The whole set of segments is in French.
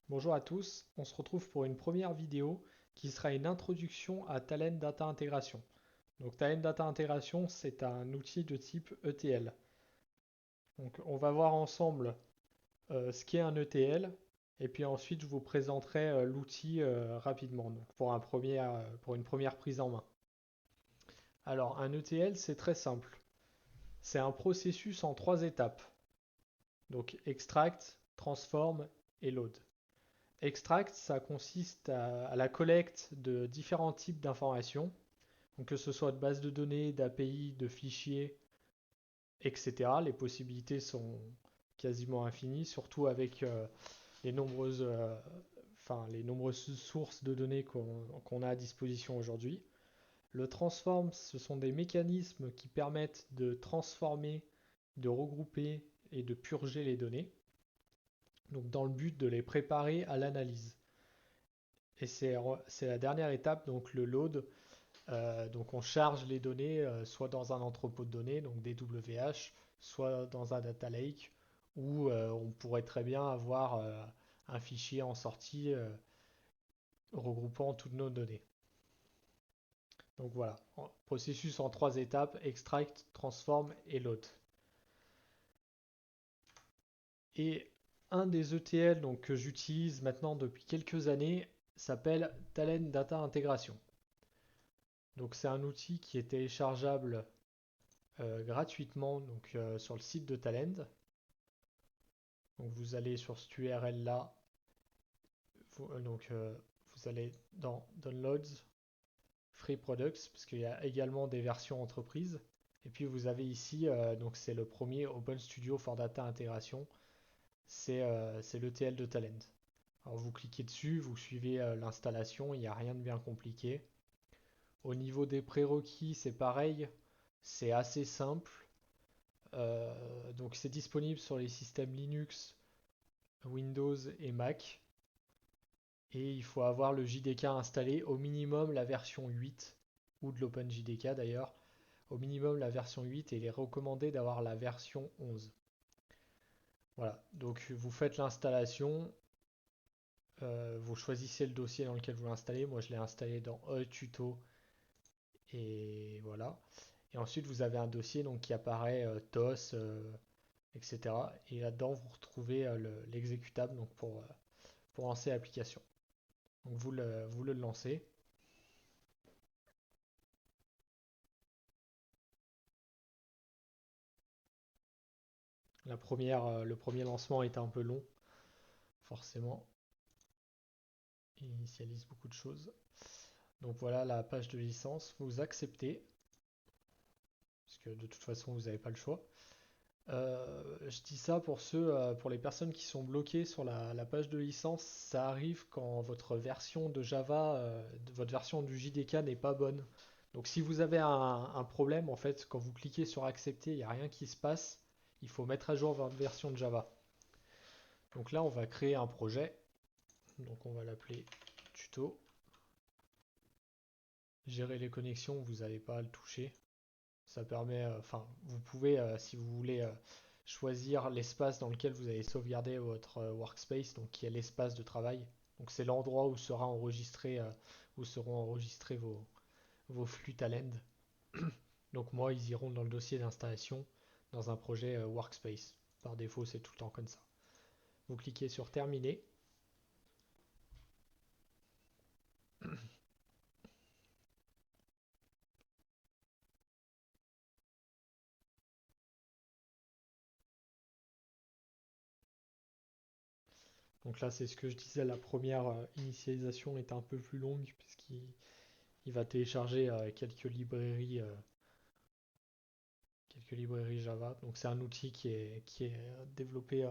Bonjour à tous, on se retrouve pour une première vidéo qui sera une introduction à Talend Data Integration. Donc Talend Data Integration, c'est un outil de type ETL. Donc on va voir ensemble ce qu'est un ETL et puis ensuite je vous présenterai l'outil rapidement donc pour une première prise en main. Alors un ETL, c'est très simple. C'est un processus en trois étapes. Donc extract, transform et load. Extract, ça consiste à la collecte de différents types d'informations, donc que ce soit de bases de données, d'API, de fichiers, etc. Les possibilités sont quasiment infinies, surtout avec les nombreuses, euh, les nombreuses sources de données qu'on a à disposition aujourd'hui. Le transform, ce sont des mécanismes qui permettent de transformer, de regrouper et de purger les données, donc dans le but de les préparer à l'analyse. Et c'est la dernière étape, donc le load. Donc on charge les données soit dans un entrepôt de données, donc DWH, soit dans un data lake, où on pourrait très bien avoir un fichier en sortie regroupant toutes nos données. Donc voilà, processus en trois étapes, extract, transform et load. Et un des ETL donc, que j'utilise maintenant depuis quelques années s'appelle Talend Data Integration. Donc c'est un outil qui est téléchargeable gratuitement donc, sur le site de Talend. Donc vous allez sur cette URL là, vous allez dans Downloads, Free Products, parce qu'il y a également des versions entreprises. Et puis vous avez ici, donc c'est le premier Open Studio for Data Integration, c'est l'ETL de Talend. Alors vous cliquez dessus, vous suivez l'installation, il n'y a rien de bien compliqué. Au niveau des prérequis, c'est pareil, c'est assez simple. Donc c'est disponible sur les systèmes Linux, Windows et Mac. Et il faut avoir le JDK installé, au minimum la version 8, ou de l'OpenJDK d'ailleurs. Au minimum la version 8 et il est recommandé d'avoir la version 11. Voilà, donc vous faites l'installation, vous choisissez le dossier dans lequel vous l'installez. Moi je l'ai installé dans tuto et voilà. Et ensuite vous avez un dossier donc, qui apparaît TOS, etc. Et là-dedans vous retrouvez l'exécutable donc pour lancer l'application. Donc vous le lancez. Le premier lancement est un peu long, forcément. Il initialise beaucoup de choses. Donc voilà la page de licence. Vous acceptez, parce que de toute façon vous n'avez pas le choix. Je dis ça pour les personnes qui sont bloquées sur la page de licence. Ça arrive quand votre version de Java, votre version du JDK n'est pas bonne. Donc si vous avez un problème, en fait, quand vous cliquez sur accepter, il n'y a rien qui se passe. Il faut mettre à jour votre version de Java. Donc là, on va créer un projet. Donc on va l'appeler tuto. Gérer les connexions, vous n'allez pas à le toucher. Ça permet, vous pouvez, si vous voulez, choisir l'espace dans lequel vous allez sauvegarder votre workspace, donc qui est l'espace de travail. Donc c'est l'endroit où seront enregistrés vos flux Talend. Donc moi, ils iront dans le dossier d'installation dans un projet workspace. Par défaut, c'est tout le temps comme ça. Vous cliquez sur terminer. Donc là, c'est ce que je disais, la première initialisation est un peu plus longue puisqu'il va télécharger quelques librairies Java. Donc c'est un outil qui est développé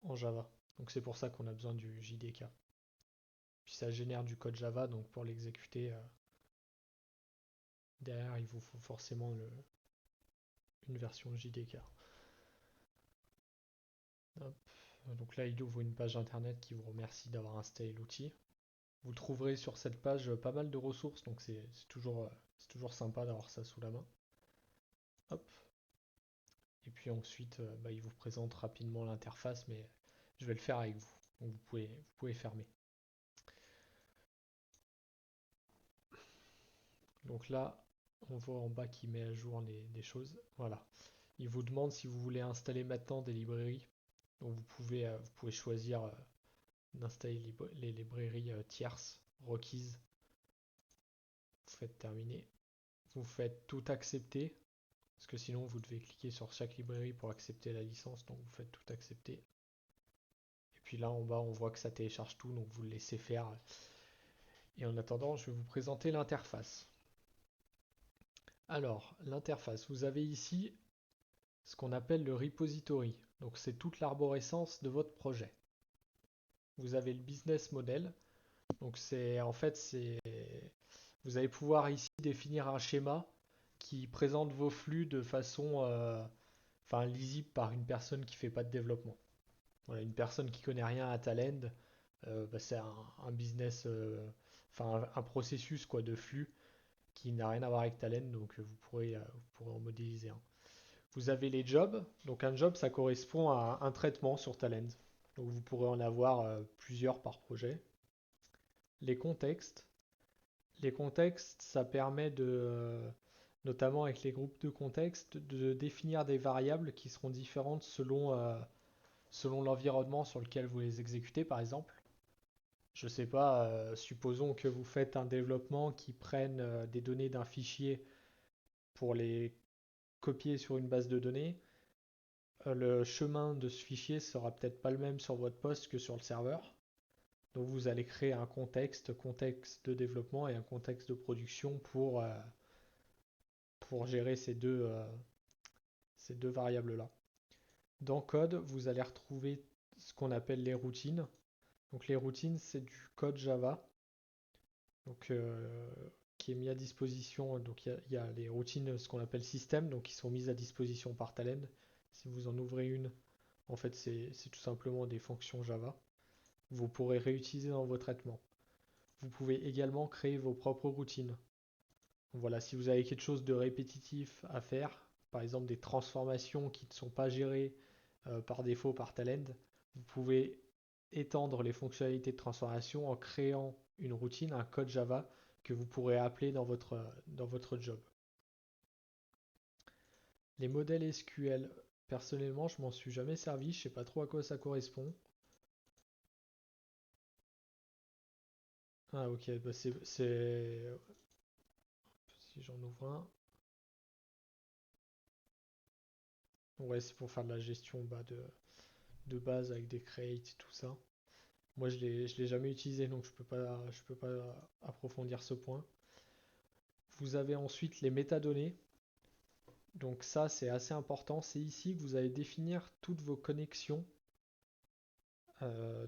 en Java. Donc c'est pour ça qu'on a besoin du JDK. Puis ça génère du code Java, donc pour l'exécuter, derrière il vous faut forcément une version JDK. Hop. Donc là il ouvre une page internet qui vous remercie d'avoir installé l'outil. Vous trouverez sur cette page pas mal de ressources, donc c'est toujours sympa d'avoir ça sous la main. Hop. Et puis ensuite, il vous présente rapidement l'interface, mais je vais le faire avec vous. Donc vous pouvez fermer. Donc là, on voit en bas qu'il met à jour les choses. Voilà. Il vous demande si vous voulez installer maintenant des librairies. Donc vous pouvez choisir d'installer les librairies tierces requises. Vous faites terminer. Vous faites tout accepter. Parce que sinon vous devez cliquer sur chaque librairie pour accepter la licence. Donc vous faites tout accepter. Et puis là en bas on voit que ça télécharge tout. Donc vous le laissez faire. Et en attendant je vais vous présenter l'interface. Alors l'interface. Vous avez ici ce qu'on appelle le repository. Donc c'est toute l'arborescence de votre projet. Vous avez le business model. Donc vous allez pouvoir ici définir un schéma qui présente vos flux de façon lisible par une personne qui ne fait pas de développement. Voilà, une personne qui connaît rien à Talend, c'est un business, un processus quoi, de flux qui n'a rien à voir avec Talend, donc vous pourrez en modéliser un. Vous avez les jobs. Donc un job, ça correspond à un traitement sur Talend. Donc vous pourrez en avoir plusieurs par projet. Les contextes. Les contextes, ça permet notamment avec les groupes de contexte, de définir des variables qui seront différentes selon l'environnement sur lequel vous les exécutez, par exemple. Je ne sais pas, supposons que vous faites un développement qui prenne des données d'un fichier pour les copier sur une base de données. Le chemin de ce fichier sera peut-être pas le même sur votre poste que sur le serveur. Donc vous allez créer un contexte de développement et un contexte de production pour gérer ces deux variables-là. Dans code, vous allez retrouver ce qu'on appelle les routines. Donc les routines, c'est du code Java donc, qui est mis à disposition. Donc il y a les routines, ce qu'on appelle système, donc qui sont mises à disposition par Talend. Si vous en ouvrez une, en fait c'est tout simplement des fonctions Java. Vous pourrez réutiliser dans vos traitements. Vous pouvez également créer vos propres routines. Voilà, si vous avez quelque chose de répétitif à faire, par exemple des transformations qui ne sont pas gérées par défaut par Talend, vous pouvez étendre les fonctionnalités de transformation en créant une routine, un code Java que vous pourrez appeler dans votre job. Les modèles SQL, personnellement, je m'en suis jamais servi, je ne sais pas trop à quoi ça correspond. Ah ok, bah si j'en ouvre un. Ouais, c'est pour faire de la gestion de base avec des creates et tout ça. Moi, je l'ai jamais utilisé, donc je peux pas approfondir ce point. Vous avez ensuite les métadonnées. Donc ça, c'est assez important. C'est ici que vous allez définir toutes vos connexions.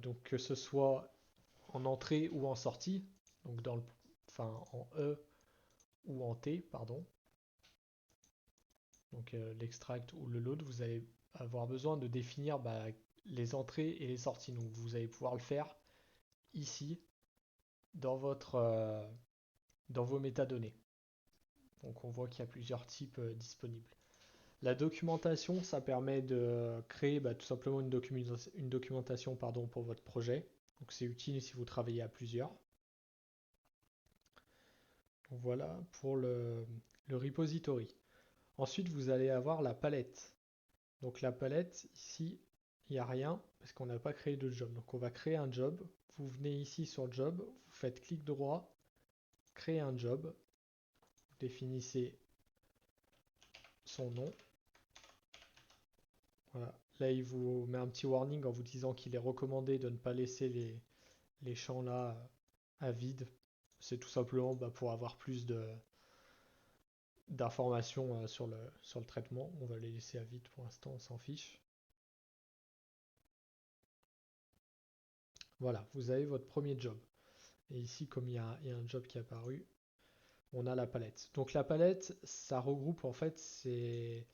Donc que ce soit en entrée ou en sortie. Donc en E ou en T, pardon. Donc l'extract ou le load, vous allez avoir besoin de définir les entrées et les sorties. Donc vous allez pouvoir le faire ici dans dans vos métadonnées. Donc on voit qu'il y a plusieurs types disponibles. La documentation, ça permet de créer tout simplement une documentation pour votre projet. Donc c'est utile si vous travaillez à plusieurs. Donc voilà pour le repository. Ensuite, vous allez avoir la palette. Donc la palette, ici, il n'y a rien parce qu'on n'a pas créé de job. Donc on va créer un job. Vous venez ici sur job, vous faites clic droit, créer un job, vous définissez son nom. Voilà. Là, il vous met un petit warning en vous disant qu'il est recommandé de ne pas laisser les champs là à vide. C'est tout simplement pour avoir plus d'informations sur le traitement. On va les laisser à vide pour l'instant, on s'en fiche. Voilà, vous avez votre premier job. Et ici, comme il y a un job qui est apparu, on a la palette. Donc la palette, ça regroupe en fait, c'est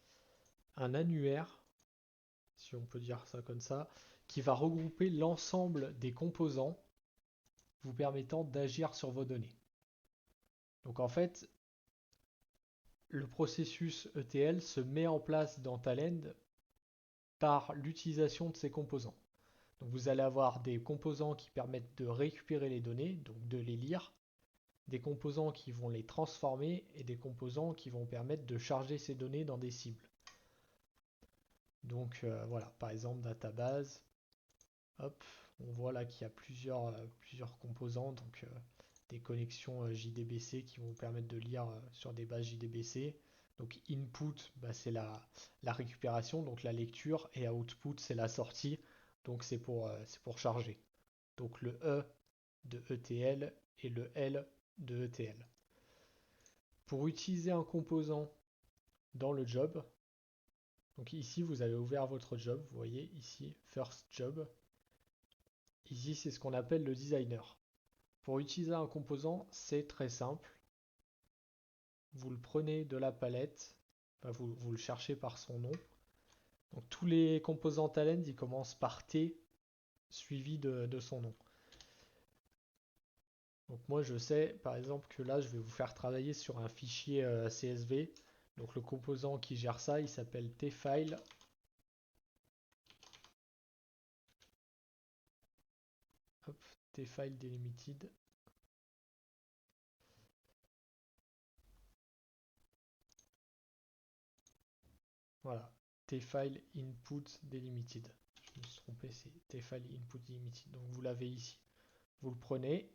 un annuaire, si on peut dire ça comme ça, qui va regrouper l'ensemble des composants vous permettant d'agir sur vos données. Donc en fait, le processus ETL se met en place dans Talend par l'utilisation de ces composants. Donc vous allez avoir des composants qui permettent de récupérer les données, donc de les lire, des composants qui vont les transformer et des composants qui vont permettre de charger ces données dans des cibles. Donc voilà, par exemple database, hop, on voit là qu'il y a plusieurs composants, donc des connexions JDBC qui vont permettre de lire sur des bases JDBC. Donc input, bah, c'est la récupération, donc la lecture, et output, c'est la sortie, donc c'est pour charger. Donc le E de ETL et le L de ETL. Pour utiliser un composant dans le job, donc ici vous avez ouvert votre job, vous voyez ici First Job. Ici c'est ce qu'on appelle le designer. Pour utiliser un composant, c'est très simple. Vous le prenez de la palette, enfin, vous le cherchez par son nom. Donc tous les composants Talend, ils commencent par T suivi de son nom. Donc moi je sais par exemple que là je vais vous faire travailler sur un fichier CSV. Donc le composant qui gère ça, il s'appelle tfile. Hop, tfile delimited. Voilà, tfile input delimited. Je me suis trompé, c'est tfile input delimited. Donc vous l'avez ici. Vous le prenez,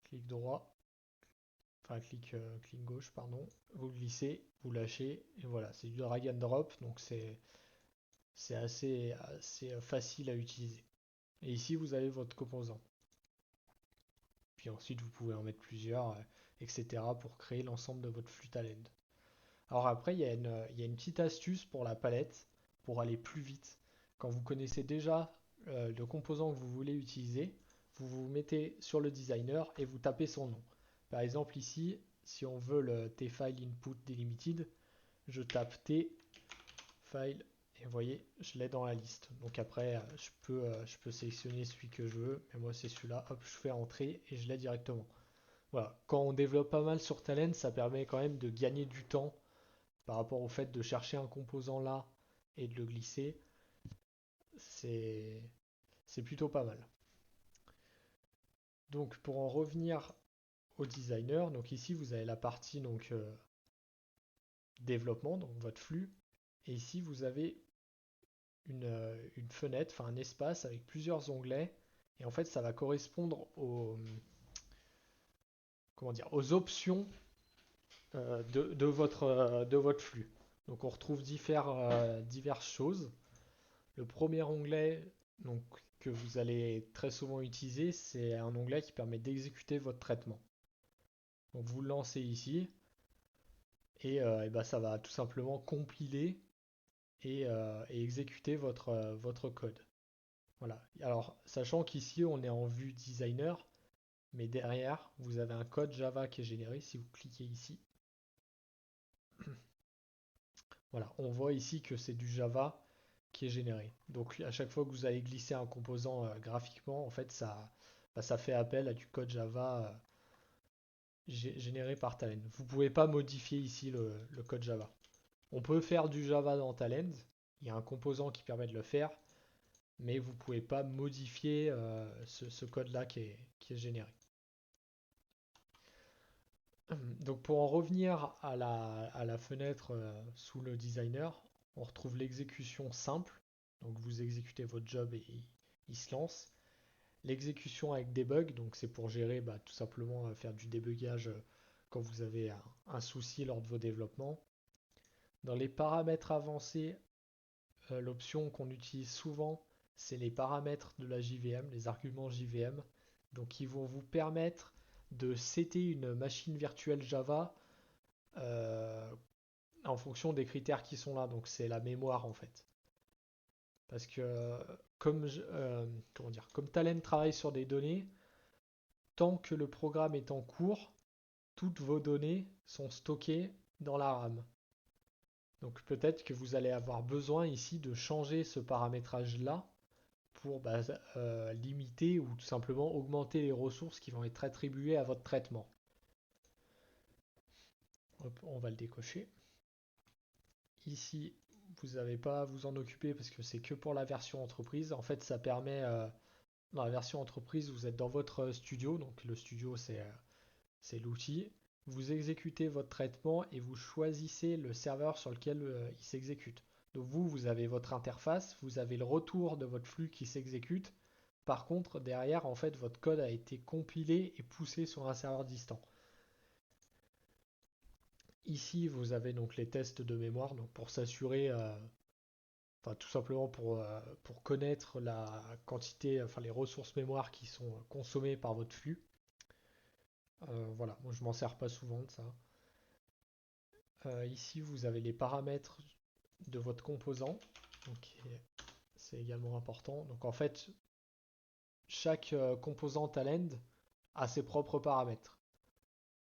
clic droit, enfin clic gauche, pardon. Vous glissez, vous lâchez, et voilà, c'est du drag and drop, donc c'est assez facile à utiliser. Et ici, vous avez votre composant. Puis ensuite, vous pouvez en mettre plusieurs, etc. pour créer l'ensemble de votre flux talent. Alors après, il y a une petite astuce pour la palette, pour aller plus vite. Quand vous connaissez déjà le composant que vous voulez utiliser, vous vous mettez sur le designer et vous tapez son nom. Par exemple ici, si on veut le tfile input delimited, je tape tfile et vous voyez, je l'ai dans la liste. Donc après, je peux sélectionner celui que je veux, mais moi c'est celui-là, hop, je fais entrer et je l'ai directement. Voilà, quand on développe pas mal sur Talend, ça permet quand même de gagner du temps par rapport au fait de chercher un composant là et de le glisser. C'est plutôt pas mal. Donc pour en revenir au designer, donc ici vous avez la partie donc développement, donc votre flux, et ici vous avez une fenêtre, enfin un espace avec plusieurs onglets, et en fait ça va correspondre comment dire, aux options de votre flux. Donc on retrouve diverses choses. Le premier onglet donc, que vous allez très souvent utiliser, c'est un onglet qui permet d'exécuter votre traitement. Donc vous le lancez ici et ben, ça va tout simplement compiler et exécuter votre code. Voilà. Alors, sachant qu'ici on est en vue designer, mais derrière vous avez un code Java qui est généré si vous cliquez ici. Voilà, on voit ici que c'est du Java qui est généré. Donc à chaque fois que vous allez glisser un composant graphiquement, en fait ça fait appel à du code Java généré par Talend. Vous ne pouvez pas modifier ici le code Java. On peut faire du Java dans Talend, il y a un composant qui permet de le faire, mais vous ne pouvez pas modifier ce code-là qui est généré. Donc pour en revenir à la fenêtre sous le designer, on retrouve l'exécution simple. Donc vous exécutez votre job et il se lance. L'exécution avec debug, donc c'est pour gérer bah, tout simplement faire du débugage quand vous avez un souci lors de vos développements. Dans les paramètres avancés, l'option qu'on utilise souvent, c'est les paramètres de la JVM, les arguments JVM, donc qui vont vous permettre de setter une machine virtuelle Java euh, en fonction des critères qui sont là. Donc c'est la mémoire en fait. Parce que comment dire, comme Talend travaille sur des données, tant que le programme est en cours, toutes vos données sont stockées dans la RAM. Donc peut-être que vous allez avoir besoin ici de changer ce paramétrage-là pour bah, limiter ou tout simplement augmenter les ressources qui vont être attribuées à votre traitement. Hop, on va le décocher. Ici, vous n'avez pas à vous en occuper parce que c'est que pour la version entreprise. En fait, ça permet, dans la version entreprise, vous êtes dans votre studio, donc le studio c'est l'outil. Vous exécutez votre traitement et vous choisissez le serveur sur lequel il s'exécute. Donc vous avez votre interface, vous avez le retour de votre flux qui s'exécute. Par contre, derrière, en fait, votre code a été compilé et poussé sur un serveur distant. Ici, vous avez donc les tests de mémoire, donc pour s'assurer, enfin tout simplement pour connaître la quantité, enfin les ressources mémoire qui sont consommées par votre flux. Voilà, moi je m'en sers pas souvent de ça. Ici, vous avez les paramètres de votre composant, donc c'est également important. Donc en fait, chaque composant Talend a ses propres paramètres.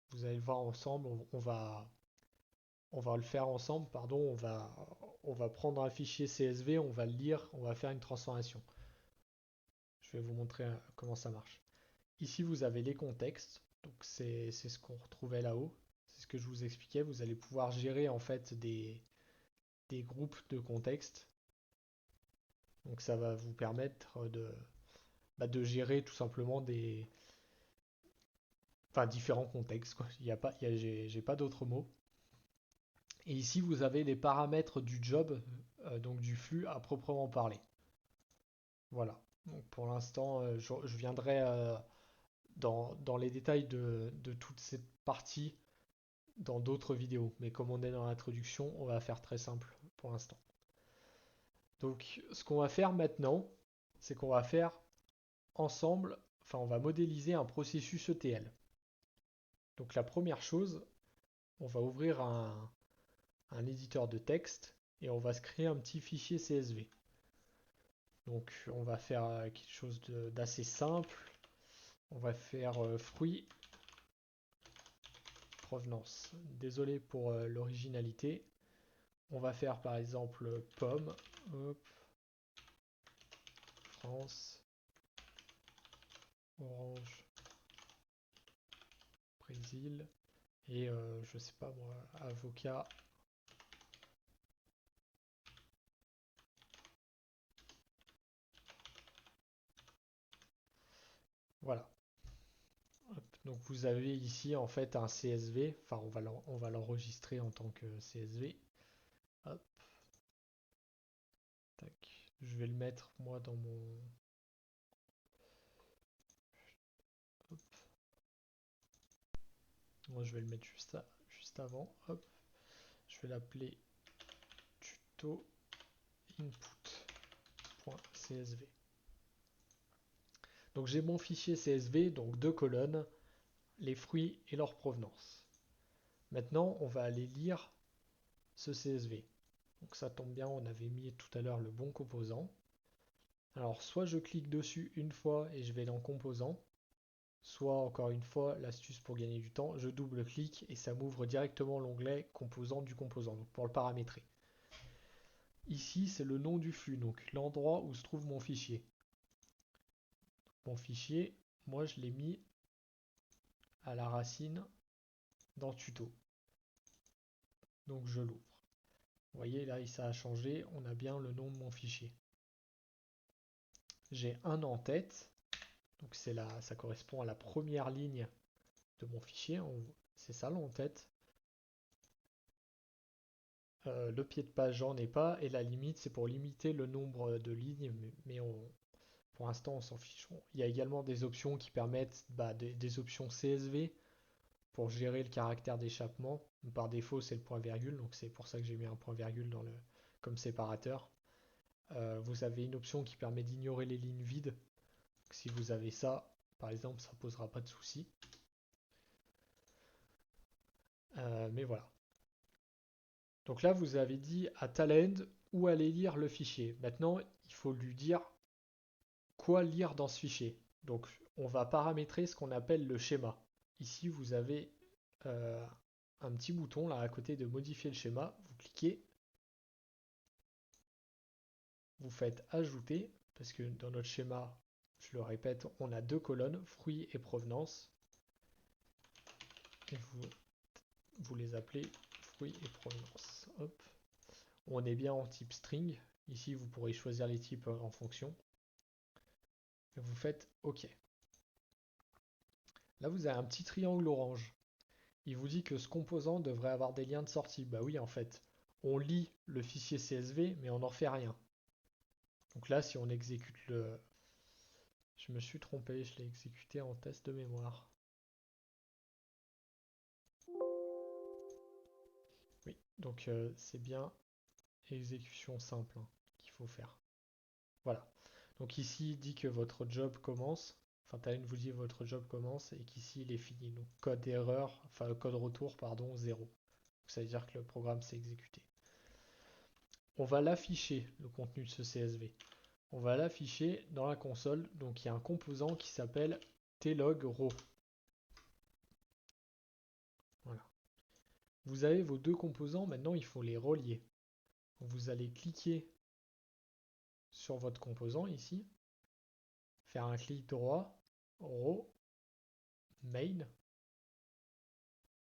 Vous allez le voir ensemble, on va le faire ensemble, pardon, on va prendre un fichier CSV, on va le lire, on va faire une transformation. Je vais vous montrer comment ça marche. Ici, vous avez les contextes, donc c'est ce qu'on retrouvait là-haut, c'est ce que je vous expliquais, vous allez pouvoir gérer en fait des groupes de contextes. Donc ça va vous permettre de gérer tout simplement enfin, différents contextes, quoi. Il y a pas, j'ai pas d'autres mots. Et ici, vous avez les paramètres du job, donc du flux à proprement parler. Voilà. Donc pour l'instant, je viendrai dans les détails de toute cette partie dans d'autres vidéos. Mais comme on est dans l'introduction, on va faire très simple pour l'instant. Donc ce qu'on va faire maintenant, c'est qu'on va faire ensemble, enfin on va modéliser un processus ETL. Donc la première chose, on va ouvrir un éditeur de texte et on va se créer un petit fichier CSV. Donc on va faire quelque chose d'assez simple. On va faire fruit provenance. Désolé pour l'originalité. On va faire par exemple pomme, hop, France, orange, Brésil, et je sais pas moi, avocat. Voilà. Hop. Donc vous avez ici en fait un CSV, enfin on va l'enregistrer en tant que CSV. Hop. Tac. Je vais le mettre moi dans mon. Hop. Moi je vais le mettre juste avant. Hop. Je vais l'appeler tuto input.csv. Donc j'ai mon fichier CSV, donc deux colonnes, les fruits et leur provenance. Maintenant, on va aller lire ce CSV. Donc ça tombe bien, on avait mis tout à l'heure le bon composant. Alors soit je clique dessus une fois et je vais dans composant, soit encore une fois, l'astuce pour gagner du temps, je double-clique et ça m'ouvre directement l'onglet composant du composant, donc pour le paramétrer. Ici, c'est le nom du flux, donc l'endroit où se trouve mon fichier. Mon fichier, moi je l'ai mis à la racine dans tuto. Donc je l'ouvre. Vous voyez là, ça a changé, on a bien le nom de mon fichier. J'ai un en tête, donc ça correspond à la première ligne de mon fichier, c'est ça l'en-tête. Le pied de page, j'en ai pas, et la limite, c'est pour limiter le nombre de lignes, mais pour l'instant, on s'en fiche. Il y a également des options qui permettent des options CSV pour gérer le caractère d'échappement. Par défaut, c'est le point virgule, donc c'est pour ça que j'ai mis un point virgule comme séparateur. Vous avez une option qui permet d'ignorer les lignes vides. Donc, si vous avez ça, par exemple, ça ne posera pas de souci. Mais voilà. Donc là, vous avez dit à Talend où aller lire le fichier. Maintenant, il faut lui dire quoi lire dans ce fichier. Donc, on va paramétrer ce qu'on appelle le schéma. Ici, vous avez un petit bouton là à côté de modifier le schéma. Vous cliquez, vous faites ajouter, parce que dans notre schéma, je le répète, on a deux colonnes, fruits et provenance. Et vous les appelez fruits et provenance. Hop. On est bien en type string. Ici, vous pourrez choisir les types en fonction. Et vous faites OK. Là, vous avez un petit triangle orange. Il vous dit que ce composant devrait avoir des liens de sortie. Bah oui, en fait. On lit le fichier CSV, mais on n'en fait rien. Donc là, si on exécute le... Je me suis trompé, je l'ai exécuté en test de mémoire. Oui, donc c'est bien exécution simple hein, qu'il faut faire. Voilà. Donc ici, il dit que votre job commence. Enfin, Talend vous dit que votre job commence et qu'ici, il est fini. Donc code erreur, enfin code retour, pardon, 0. Donc, ça veut dire que le programme s'est exécuté. On va l'afficher, le contenu de ce CSV. On va l'afficher dans la console. Donc il y a un composant qui s'appelle tlograw. Voilà. Vous avez vos deux composants, maintenant il faut les relier. Vous allez cliquer sur votre composant ici, faire un clic droit, raw, main.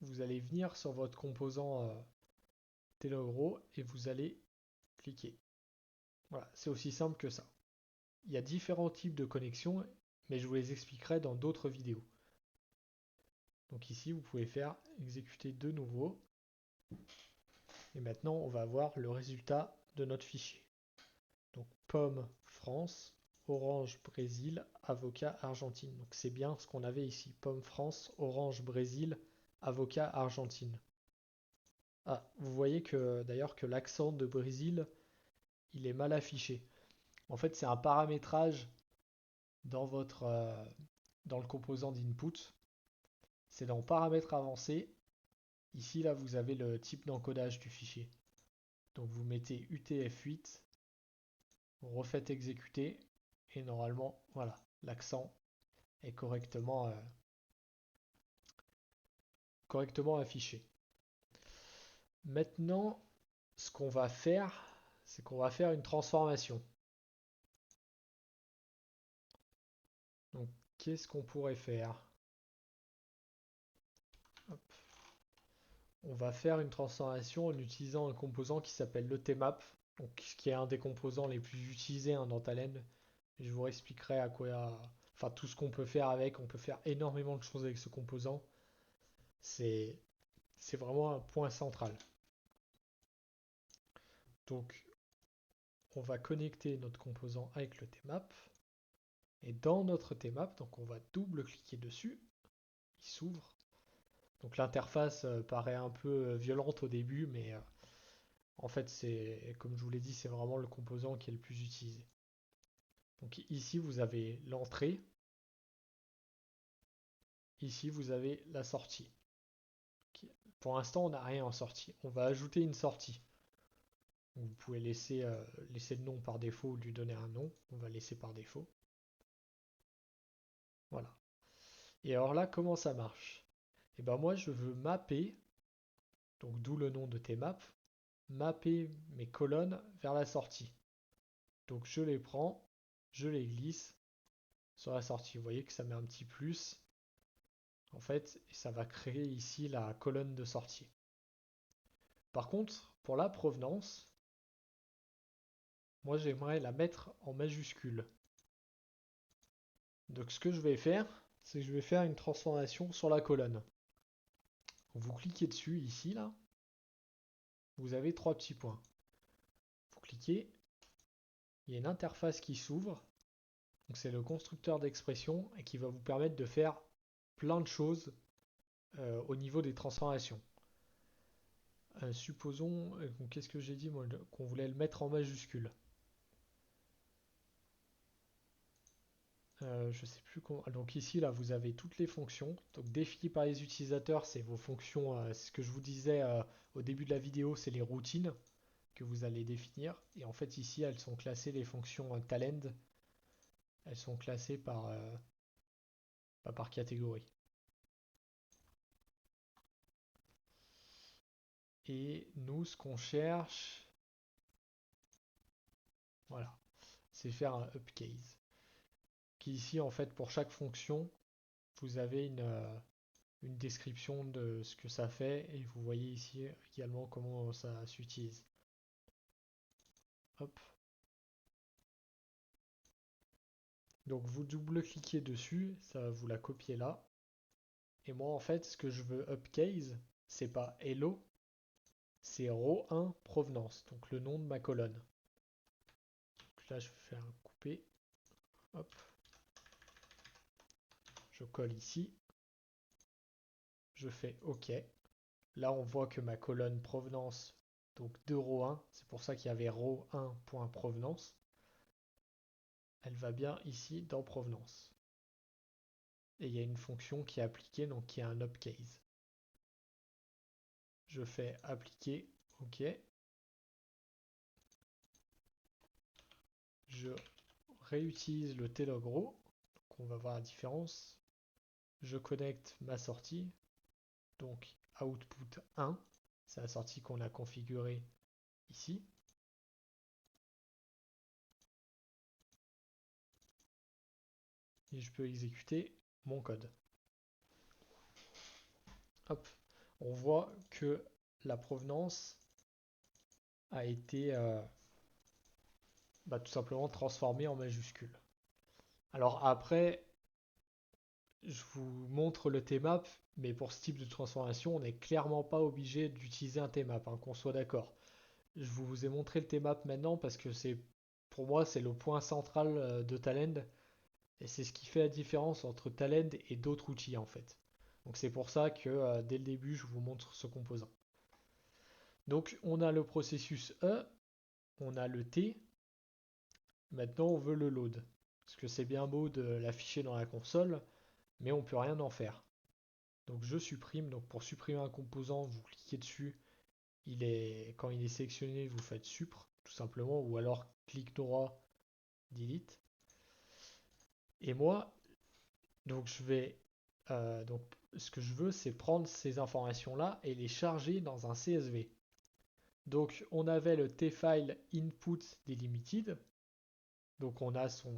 Vous allez venir sur votre composant tlograw et vous allez cliquer. Voilà, c'est aussi simple que ça. Il y a différents types de connexions, mais je vous les expliquerai dans d'autres vidéos. Donc ici, vous pouvez faire exécuter de nouveau. Et maintenant, on va voir le résultat de notre fichier. Donc pomme France, orange Brésil, avocat Argentine. Donc c'est bien ce qu'on avait ici. Pomme France, orange Brésil, avocat Argentine. Ah, vous voyez que d'ailleurs que l'accent de Brésil, il est mal affiché. En fait, c'est un paramétrage dans votre dans le composant d'input. C'est dans paramètres avancés. Ici, là, vous avez le type d'encodage du fichier. Donc vous mettez UTF-8, vous refaites exécuter, et normalement, voilà, l'accent est correctement affiché. Maintenant, ce qu'on va faire, c'est qu'on va faire une transformation. Donc, qu'est-ce qu'on pourrait faire? Hop. On va faire une transformation en utilisant un composant qui s'appelle le tmap, donc qui est un des composants les plus utilisés dans Talend. Je vous expliquerai à quoi, enfin tout ce qu'on peut faire avec. On peut faire énormément de choses avec ce composant. C'est vraiment un point central. Donc, on va connecter notre composant avec le tmap. Et dans notre tmap, donc on va double-cliquer dessus. Il s'ouvre. Donc l'interface paraît un peu violente au début, mais en fait, c'est comme je vous l'ai dit, c'est vraiment le composant qui est le plus utilisé. Donc ici, vous avez l'entrée. Ici, vous avez la sortie. Pour l'instant, on n'a rien en sortie. On va ajouter une sortie. Donc, vous pouvez laisser le nom par défaut ou lui donner un nom. On va laisser par défaut. Voilà. Et alors là, comment ça marche? Et ben moi, je veux mapper, donc d'où le nom de tmap, mapper mes colonnes vers la sortie. Donc je les prends, je les glisse sur la sortie. Vous voyez que ça met un petit plus. En fait, ça va créer ici la colonne de sortie. Par contre, pour la provenance, moi j'aimerais la mettre en majuscule. Donc ce que je vais faire, c'est que je vais faire une transformation sur la colonne. Vous cliquez dessus ici, là. Vous avez trois petits points. Vous cliquez. Il y a une interface qui s'ouvre. Donc c'est le constructeur d'expression et qui va vous permettre de faire plein de choses au niveau des transformations. Supposons, qu'est-ce que j'ai dit moi, qu'on voulait le mettre en majuscule. Je sais plus comment. Donc ici là vous avez toutes les fonctions. Donc définies par les utilisateurs, c'est vos fonctions. C'est ce que je vous disais au début de la vidéo, c'est les routines que vous allez définir. Et en fait ici elles sont classées les fonctions talend. Elles sont classées par catégorie. Et nous ce qu'on cherche, voilà, c'est faire un upcase. Qui ici en fait pour chaque fonction, vous avez une description de ce que ça fait et vous voyez ici également comment ça s'utilise. Hop. Donc vous double-cliquez dessus, ça va vous la copier là. Et moi en fait ce que je veux upcase, c'est pas hello, c'est row1 provenance, donc le nom de ma colonne. Donc là je vais faire un couper. Hop. Je colle ici. Je fais OK. Là on voit que ma colonne provenance, donc de row1, c'est pour ça qu'il y avait row1.provenance. Elle va bien ici dans provenance. Et il y a une fonction qui est appliquée, donc qui est un upcase. Je fais appliquer, OK. Je réutilise le tlog row, donc on va voir la différence. Je connecte ma sortie, donc output 1, c'est la sortie qu'on a configurée ici. Et je peux exécuter mon code. Hop, on voit que la provenance a été tout simplement transformée en majuscule. Alors après, je vous montre le tmap, mais pour ce type de transformation, on n'est clairement pas obligé d'utiliser un tmap, hein, qu'on soit d'accord. Je vous ai montré le tmap maintenant parce que pour moi, c'est le point central de Talend, et c'est ce qui fait la différence entre Talend et d'autres outils en fait. Donc c'est pour ça que dès le début, je vous montre ce composant. Donc on a le processus E, on a le T, maintenant on veut le load. Parce que c'est bien beau de l'afficher dans la console, mais on ne peut rien en faire. Donc je supprime, donc pour supprimer un composant, vous cliquez dessus, quand il est sélectionné, vous faites supr, tout simplement, ou alors clic droit, delete. Et moi, donc donc ce que je veux, c'est prendre ces informations-là et les charger dans un CSV. Donc on avait le tfile input delimited, donc on a son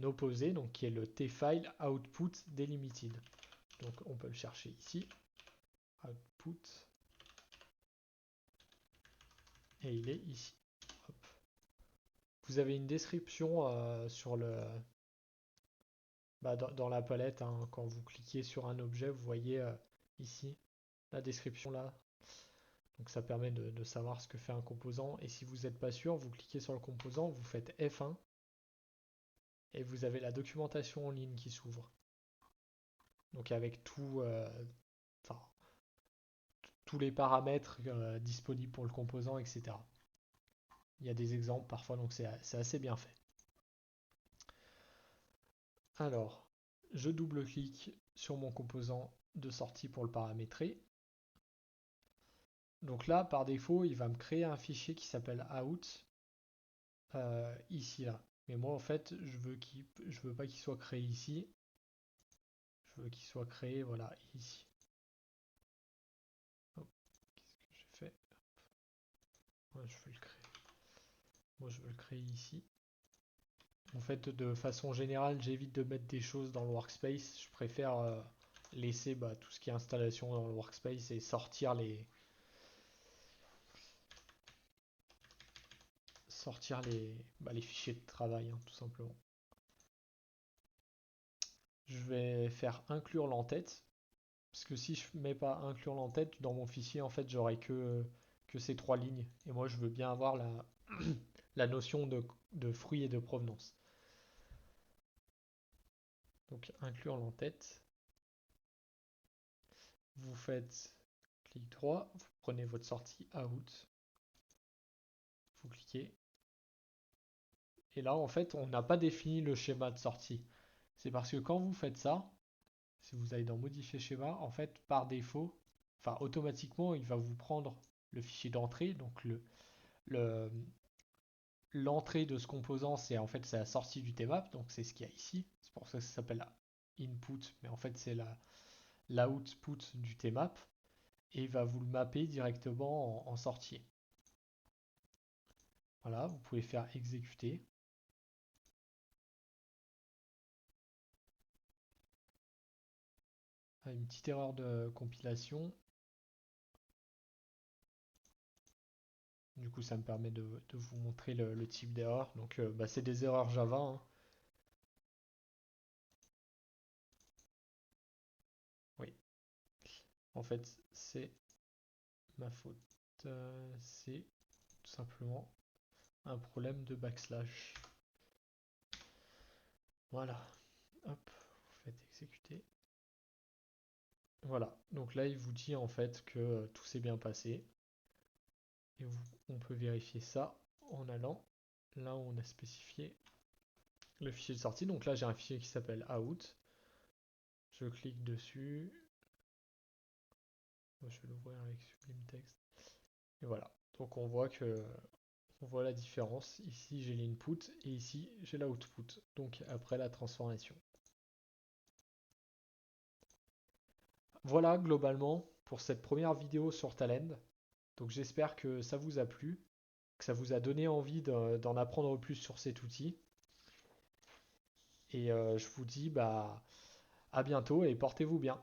opposé, donc qui est le tfile output delimited. Donc on peut le chercher ici, output, et il est ici. Hop. Vous avez une description sur dans la palette, hein, quand vous cliquez sur un objet, vous voyez ici la description là. Donc ça permet de savoir ce que fait un composant. Et si vous n'êtes pas sûr, vous cliquez sur le composant, vous faites F1 et vous avez la documentation en ligne qui s'ouvre. Donc avec tous les paramètres disponibles pour le composant, etc. Il y a des exemples parfois, donc c'est assez bien fait. Alors, je double-clique sur mon composant de sortie pour le paramétrer. Donc là, par défaut, il va me créer un fichier qui s'appelle out, ici, là. Mais moi, en fait, je veux pas qu'il soit créé ici. Je veux qu'il soit créé, voilà, ici. Qu'est-ce que j'ai fait? Ouais, je veux le créer. Moi, je veux le créer ici. En fait, de façon générale, j'évite de mettre des choses dans le workspace. Je préfère laisser tout ce qui est installation dans le workspace et sortir les fichiers de travail, hein, tout simplement. Je vais faire inclure l'entête. Parce que si je ne mets pas inclure l'entête, dans mon fichier, en fait, j'aurai que ces trois lignes. Et moi, je veux bien avoir la notion de fruit et de provenance. Donc, inclure l'entête. Vous faites clic droit, vous prenez votre sortie out. Vous cliquez. Et là, en fait, on n'a pas défini le schéma de sortie. C'est parce que quand vous faites ça, si vous allez dans modifier schéma, en fait, par défaut, automatiquement, il va vous prendre le fichier d'entrée, donc l'entrée de ce composant, c'est en fait c'est la sortie du tmap, donc c'est ce qu'il y a ici. C'est pour ça que ça s'appelle input, mais en fait c'est l'output du tmap, et il va vous le mapper directement en sortie. Voilà, vous pouvez faire exécuter. Une petite erreur de compilation. Du coup, ça me permet de vous montrer le type d'erreur. Donc, bah, c'est des erreurs Java, hein. Oui, en fait, c'est ma faute. C'est tout simplement un problème de backslash. Voilà. Hop, vous faites exécuter. Voilà. Donc là, il vous dit en fait que tout s'est bien passé. Et on peut vérifier ça en allant là où on a spécifié le fichier de sortie. Donc là, j'ai un fichier qui s'appelle out. Je clique dessus. Je vais l'ouvrir avec Sublime Text. Et voilà. Donc on voit la différence. Ici, j'ai l'input et ici, j'ai l'output. Donc après la transformation. Voilà globalement pour cette première vidéo sur Talend. Donc j'espère que ça vous a plu, que ça vous a donné envie d'en apprendre plus sur cet outil. Et je vous dis bah, à bientôt et portez-vous bien.